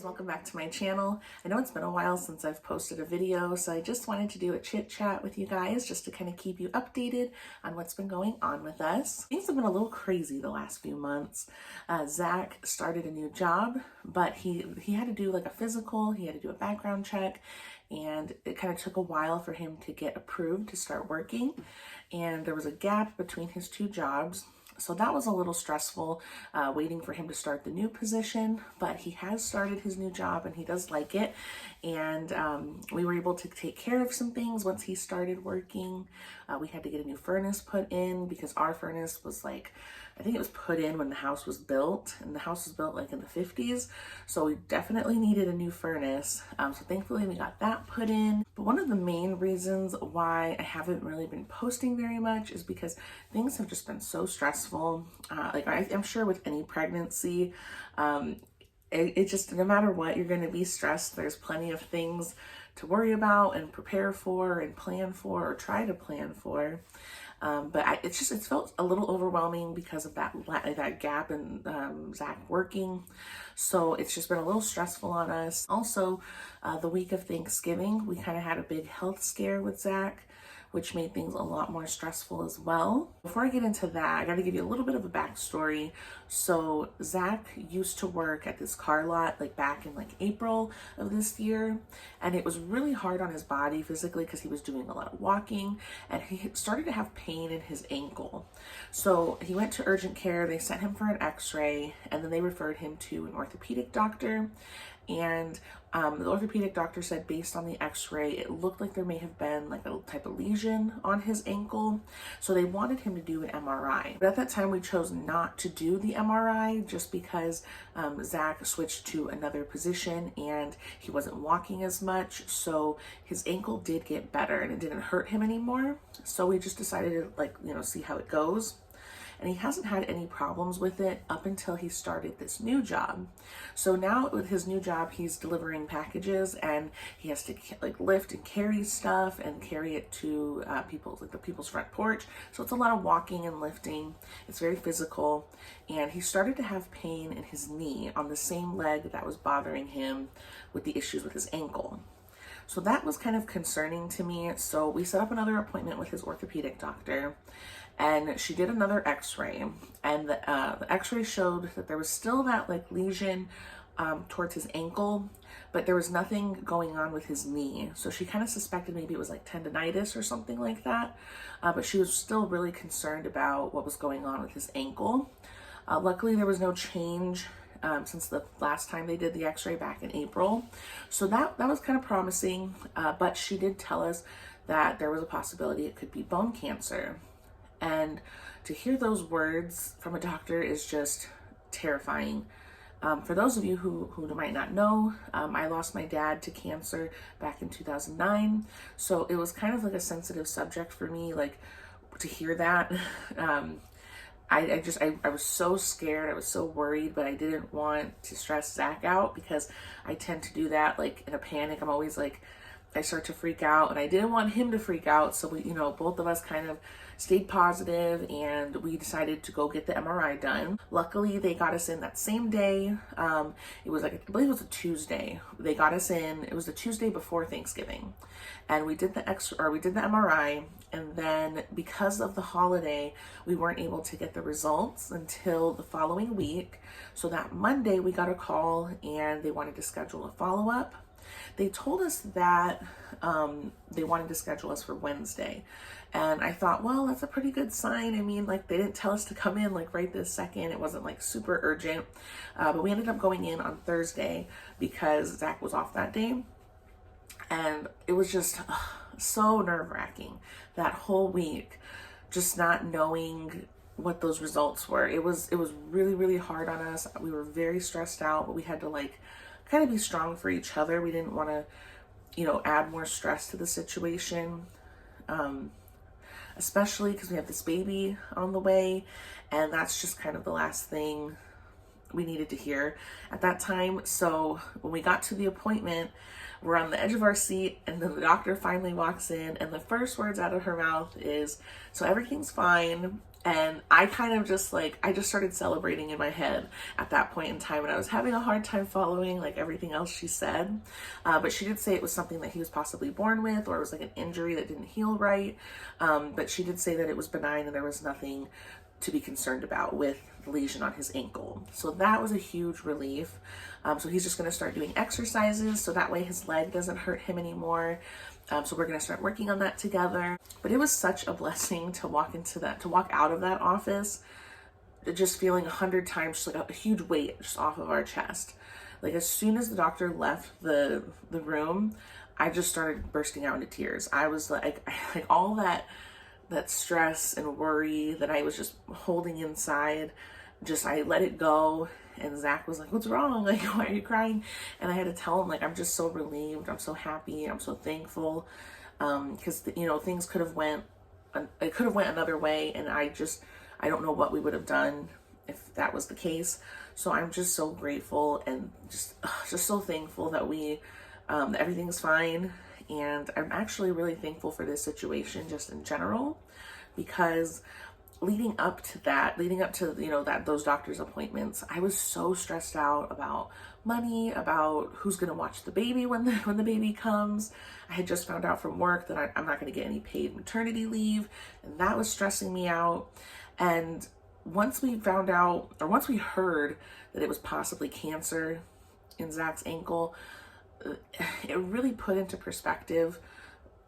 welcome back to my channel. I know it's been a while since I've posted a video, so I just wanted to do a chit chat with you guys just to kind of keep you updated on what's been going on with us. Things have been a little crazy the last few months. Zach started a new job, but he had to do like a physical, he had to do a background check, and it kind of took a while for him to get approved to start working, and there was a gap between his two jobs. So that was a little stressful, waiting for him to start the new position, but he has started his new job and he does like it. And we were able to take care of some things once he started working. We had to get a new furnace put in because our furnace was like, I think it was put in when the house was built, and the house was built like in the 50s. So we definitely needed a new furnace. So thankfully we got that put in. But one of the main reasons why I haven't really been posting very much is because things have just been so stressful. I'm sure with any pregnancy, it just, no matter what, you're going to be stressed. There's plenty of things to worry about and prepare for and plan for or try to plan for. But it felt a little overwhelming because of that gap in Zach working. So it's just been a little stressful on us. Also, the week of Thanksgiving, we kind of had a big health scare with Zach, which made things a lot more stressful as well. Before I get into that, I got to give you a little bit of a backstory. So Zach used to work at this car lot back in April of this year, and it was really hard on his body physically because he was doing a lot of walking, and he started to have pain in his ankle. So he went to urgent care, they sent him for an x-ray, and then they referred him to an orthopedic doctor. And the orthopedic doctor said based on the x-ray, it looked like there may have been a type of lesion on his ankle. So they wanted him to do an MRI. But at that time, we chose not to do the MRI just because Zach switched to another position and he wasn't walking as much. So his ankle did get better and it didn't hurt him anymore. So we just decided to see how it goes. And he hasn't had any problems with it up until he started this new job. So now with his new job, he's delivering packages and he has to lift and carry stuff and carry it to the people's front porch. So it's a lot of walking and lifting. It's very physical. And he started to have pain in his knee on the same leg that was bothering him with the issues with his ankle. So that was kind of concerning to me. So we set up another appointment with his orthopedic doctor, and she did another x-ray, and the x-ray showed that there was still that lesion towards his ankle, but there was nothing going on with his knee. So she kind of suspected maybe it was tendonitis or something like that, but she was still really concerned about what was going on with his ankle. Luckily, there was no change since the last time they did the x-ray back in April. So that was kind of promising, but she did tell us that there was a possibility it could be bone cancer. And to hear those words from a doctor is just terrifying. For those of you who might not know, I lost my dad to cancer back in 2009. So it was kind of a sensitive subject for me, to hear that. I was so scared, I was so worried, but I didn't want to stress Zach out because I tend to do that in a panic. I'm always I start to freak out, and I didn't want him to freak out. So we, both of us kind of stayed positive and we decided to go get the MRI done. Luckily, they got us in that same day. It was I believe it was a Tuesday. They got us in, it was the Tuesday before Thanksgiving. And we did the MRI, and then because of the holiday, we weren't able to get the results until the following week. So that Monday we got a call and they wanted to schedule a follow-up. They told us that they wanted to schedule us for Wednesday. And I thought, well, that's a pretty good sign. I mean, they didn't tell us to come in right this second. It wasn't super urgent. But we ended up going in on Thursday because Zach was off that day. And it was just so nerve-wracking that whole week, just not knowing what those results were. It was really, really hard on us. We were very stressed out, but we had to kind of be strong for each other. We didn't want to, add more stress to the situation, especially because we have this baby on the way, and that's just kind of the last thing we needed to hear at that time. So when we got to the appointment, we're on the edge of our seat, and then the doctor finally walks in, and the first words out of her mouth is, "So everything's fine. And I kind of just like, I just started celebrating in my head at that point in time. And I was having a hard time following like everything else she said. But she did say it was something that he was possibly born with, or it was like an injury that didn't heal right. But she did say that it was benign and there was nothing to be concerned about with the lesion on his ankle. So that was a huge relief. So he's just going to start doing exercises so that way his leg doesn't hurt him anymore. So we're going to start working on that together. But it was such a blessing to walk out of that office, just feeling 100 times just like a huge weight just off of our chest. Like as soon as the doctor left the room, I just started bursting out into tears. I was like all that stress and worry that I was just holding inside, I let it go. And Zach was like, "What's wrong? Like, why are you crying?" And I had to tell him, like, I'm just so relieved. I'm so happy. I'm so thankful. Because, things could have went another way. And I don't know what we would have done if that was the case. So I'm just so grateful and just so thankful that that everything's fine. And I'm actually really thankful for this situation just in general, because leading up to those doctor's appointments, I was so stressed out about money, about who's going to watch the baby when the baby comes. I had just found out from work that I'm not going to get any paid maternity leave, and that was stressing me out. And once we heard that it was possibly cancer in Zach's ankle, it really put into perspective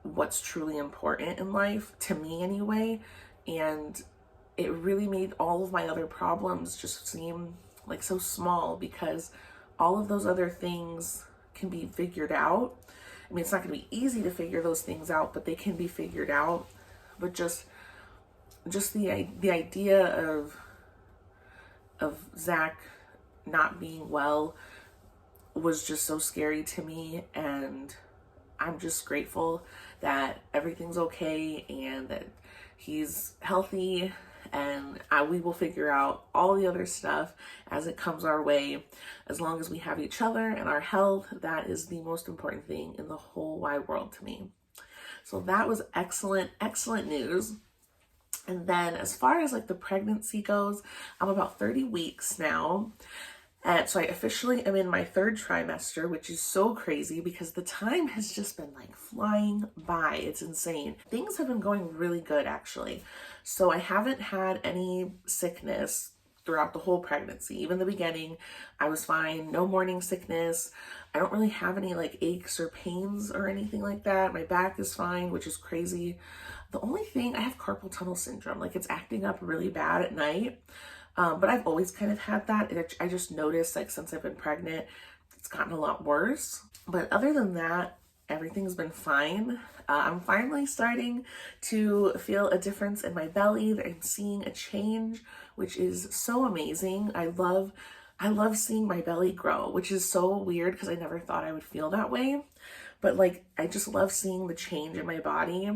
what's truly important in life, to me anyway. And it really made all of my other problems just seem like so small, because all of those other things can be figured out. I mean, it's not going to be easy to figure those things out, but they can be figured out. But just the idea of Zach not being well was just so scary to me, and I'm just grateful that everything's okay and that he's healthy, and we will figure out all the other stuff as it comes our way. As long as we have each other and our health, that is the most important thing in the whole wide world to me. So that was excellent news. And then as far as like the pregnancy goes, I'm about 30 weeks now. And so I officially am in my 3rd trimester, which is so crazy because the time has just been like flying by. It's insane. Things have been going really good, actually. So I haven't had any sickness throughout the whole pregnancy. Even the beginning, I was fine. No morning sickness. I don't really have any like aches or pains or anything like that. My back is fine, which is crazy. The only thing, I have carpal tunnel syndrome. Like it's acting up really bad at night. But I've always kind of had that. I just noticed like since I've been pregnant, it's gotten a lot worse. But other than that, everything's been fine. I'm finally starting to feel a difference in my belly. I'm seeing a change, which is so amazing. I love seeing my belly grow, which is so weird because I never thought I would feel that way. But like, I just love seeing the change in my body,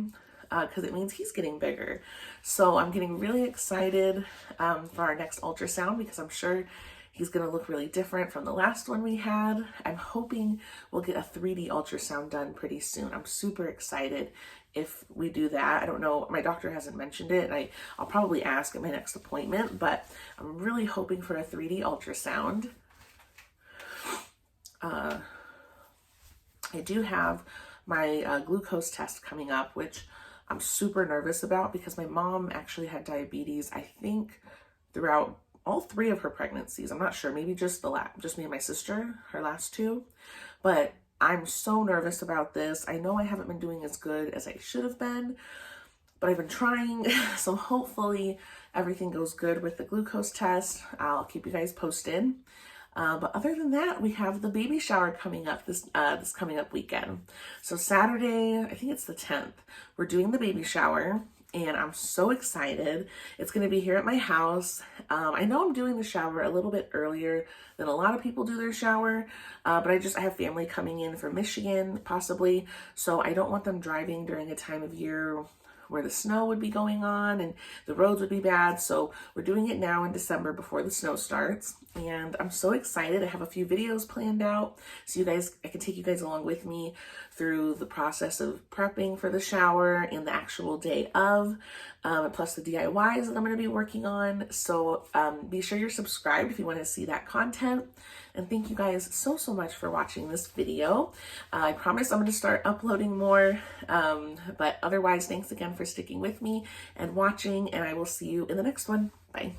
because it means he's getting bigger. So I'm getting really excited for our next ultrasound, because I'm sure he's going to look really different from the last one we had. I'm hoping we'll get a 3D ultrasound done pretty soon. I'm super excited if we do that. I don't know, my doctor hasn't mentioned it, and I'll probably ask at my next appointment, but I'm really hoping for a 3D ultrasound. I do have my glucose test coming up, which I'm super nervous about because my mom actually had diabetes, I think, throughout all 3 of her pregnancies. I'm not sure, maybe just me and my sister, her last 2. But I'm so nervous about this. I know I haven't been doing as good as I should have been, but I've been trying. So hopefully everything goes good with the glucose test. I'll keep you guys posted. But other than that, we have the baby shower coming up this coming up weekend. So Saturday, I think it's the 10th, we're doing the baby shower, and I'm so excited. It's going to be here at my house. I know I'm doing the shower a little bit earlier than a lot of people do their shower, but I have family coming in from Michigan, possibly, so I don't want them driving during a time of year where the snow would be going on and the roads would be bad. So we're doing it now in December before the snow starts. And I'm so excited. I have a few videos planned out so I can take you guys along with me through the process of prepping for the shower and the actual day of, plus the DIYs that I'm going to be working on. So be sure you're subscribed if you want to see that content. And thank you guys so much for watching this video. I promise I'm going to start uploading more, but otherwise, thanks again for sticking with me and watching, and I will see you in the next one. Bye.